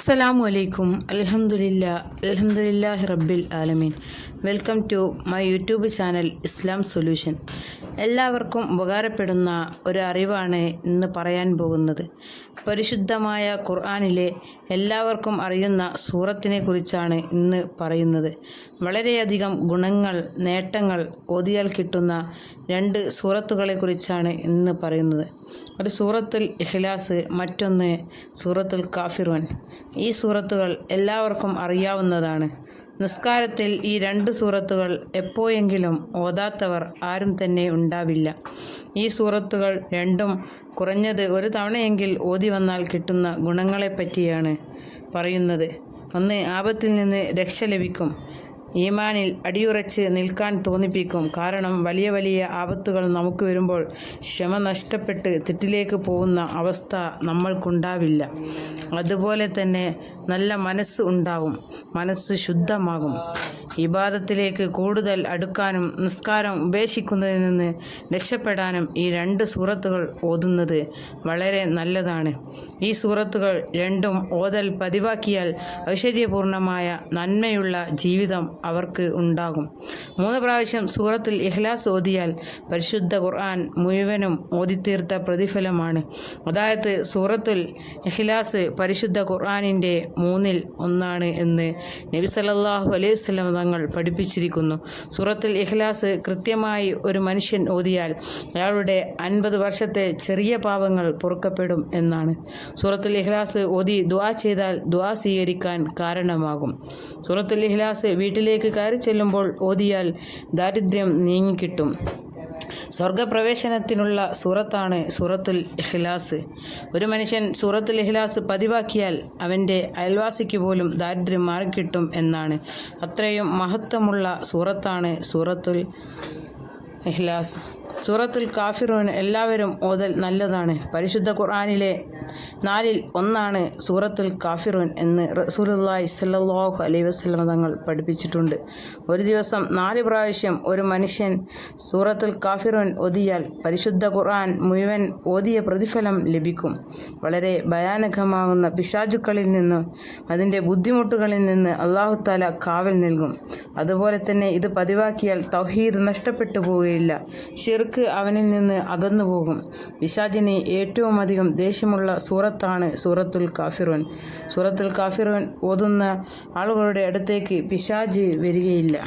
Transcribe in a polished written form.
അസ്സലാമു അലൈക്കും. അൽഹംദുലില്ലാഹി റബ്ബിൽ ആലമീൻ. Welcome to my YouTube channel Islam solution. എല്ലാവർക്കും ഉപകാരപ്പെടുന്ന ഒരു അറിവാണ് ഇന്ന് പറയാൻ പോകുന്നത്. പരിശുദ്ധമായ ഖുർആനിലെ എല്ലാവർക്കും അറിയുന്ന സൂറത്തിനെ കുറിച്ചാണ് ഇന്ന് പറയുന്നത്. വളരെയധികം ഗുണങ്ങൾ, നേട്ടങ്ങൾ ഓതിയാൽ കിട്ടുന്ന രണ്ട് സൂറത്തുകളെ കുറിച്ചാണ് ഇന്ന് പറയുന്നത്. ഒരു സൂറത്തുൽ ഇഖ്ലാസ്, മറ്റൊന്ന് സൂറത്തുൽ കാഫിറൂൻ. ഈ സൂറത്തുകൾ എല്ലാവർക്കും അറിയാവുന്നതാണ്. നിസ്കാരത്തിൽ ഈ രണ്ട് സൂറത്തുകൾ എപ്പോഴെങ്കിലും ഓതാത്തവർ ആരും തന്നെ ഉണ്ടാവില്ല. ഈ സൂറത്തുകൾ രണ്ടും കുറഞ്ഞത് ഒരു തവണയെങ്കിൽ ഓതി വന്നാൽ കിട്ടുന്ന ഗുണങ്ങളെപ്പറ്റിയാണ് പറയുന്നത്. ഒന്ന്, ആപത്തിൽ നിന്ന് രക്ഷ ലഭിക്കും. ഈമാനിൽ അടിയുറച്ച് നിൽക്കാൻ തോന്നിപ്പിക്കും. കാരണം വലിയ വലിയ ആപത്തുകൾ നമുക്ക് വരുമ്പോൾ ക്ഷമ നഷ്ടപ്പെട്ട് തെറ്റിലേക്ക് പോകുന്ന അവസ്ഥ നമ്മൾക്കുണ്ടാവില്ല. അതുപോലെ തന്നെ നല്ല മനസ്സ് ഉണ്ടാകും, മനസ്സ് ശുദ്ധമാകും. ഇബാദത്തിലേക്ക് കൂടുതൽ അടുക്കാനും നിസ്കാരം ഉപേക്ഷിക്കുന്നതിൽ നിന്ന് രക്ഷപ്പെടാനും ഈ രണ്ട് സൂറത്തുകൾ ഓതുന്നത് വളരെ നല്ലതാണ്. ഈ സൂറത്തുകൾ രണ്ടും ഓതൽ പതിവാക്കിയാൽ ഐശ്വര്യപൂർണമായ നന്മയുള്ള ജീവിതം അവർക്ക് ഉണ്ടാകും. 3 പ്രാവശ്യം സൂറത്തുൽ ഇഖ്ലാസ് ഓതിയാൽ പരിശുദ്ധ ഖുർആൻ മുഴുവനും ഓതിത്തീർത്ത പ്രതിഫലമാണ്. അതായത് സൂറത്തുൽ ഇഖ്ലാസ് പരിശുദ്ധ ഖുർആനിൻ്റെ 1/3 എന്ന് നബി സല്ലല്ലാഹു അലൈഹി വസല്ലം തങ്ങൾ പഠിപ്പിച്ചിരിക്കുന്നു. സൂറത്തുൽ ഇഖ്ലാസ് കൃത്യമായി ഒരു മനുഷ്യൻ ഓതിയാൽ അയാളുടെ 50 വർഷത്തെ ചെറിയ പാപങ്ങൾ പൊറുക്കപ്പെടും എന്നാണ്. സൂറത്തുൽ ഇഖ്ലാസ് ഓതി ദുആ ചെയ്താൽ ദുആ സ്വീകരിക്കാൻ കാരണമാകും. സൂറത്തുൽ ഇഖ്ലാസ് വീട്ടിലേക്ക് കയറി ചെല്ലുമ്പോൾ ഓതിയാൽ ദാരിദ്ര്യം നീങ്ങിക്കിട്ടും. സ്വർഗപ്രവേശനത്തിനുള്ള സൂറത്താണ് സൂറത്തുൽ ഇഖ്ലാസ്. ഒരു മനുഷ്യൻ സൂറത്തുൽ ഇഖ്ലാസ് പതിവാക്കിയാൽ അവൻ്റെ അയൽവാസിക്ക് പോലും ദാരിദ്ര്യം മാറിക്കിട്ടും എന്നാണ്. അത്രയും മഹത്വമുള്ള സൂറത്താണ് സൂറത്തുൽ ഇഖ്ലാസ്. സൂറത്തുൽ കാഫിറൂൻ എല്ലാവരും ഓതൽ നല്ലതാണ്. പരിശുദ്ധ ഖുർആനിലെ 4-1 സൂറത്തുൽ കാഫിറൂൻ എന്ന് റസൂലുള്ളാഹി സ്വല്ലല്ലാഹു അലൈഹി വസല്ലം തങ്ങൾ പഠിപ്പിച്ചിട്ടുണ്ട്. ഒരു ദിവസം 4 പ്രാവശ്യം ഒരു മനുഷ്യൻ സൂറത്തുൽ കാഫിറൂൻ ഓതിയാൽ പരിശുദ്ധ ഖുർആൻ മുഴുവൻ ഓതിയ പ്രതിഫലം ലഭിക്കും. വളരെ ഭയാനകമാകുന്ന പിശാചുക്കളിൽ നിന്ന്, അതിൻ്റെ ബുദ്ധിമുട്ടുകളിൽ നിന്ന് അല്ലാഹു തആല കാവൽ നൽകും. അതുപോലെ തന്നെ ഇത് പതിവാക്കിയാൽ തൗഹീദ് നഷ്ടപ്പെട്ടു പോവുകയില്ല. ശിർക്ക് അവനിൽ നിന്ന് അകന്നു പോകും. പിശാചിന് ഏറ്റവും അധികം ദേഷ്യമുള്ള സൂറത്താണ് സൂറത്തുൽ കാഫിറൂൻ. സൂറത്തുൽ കാഫിറൂൻ ഓതുന്ന ആളുകളുടെ അടുത്തേക്ക് പിശാച് വരികയില്ല.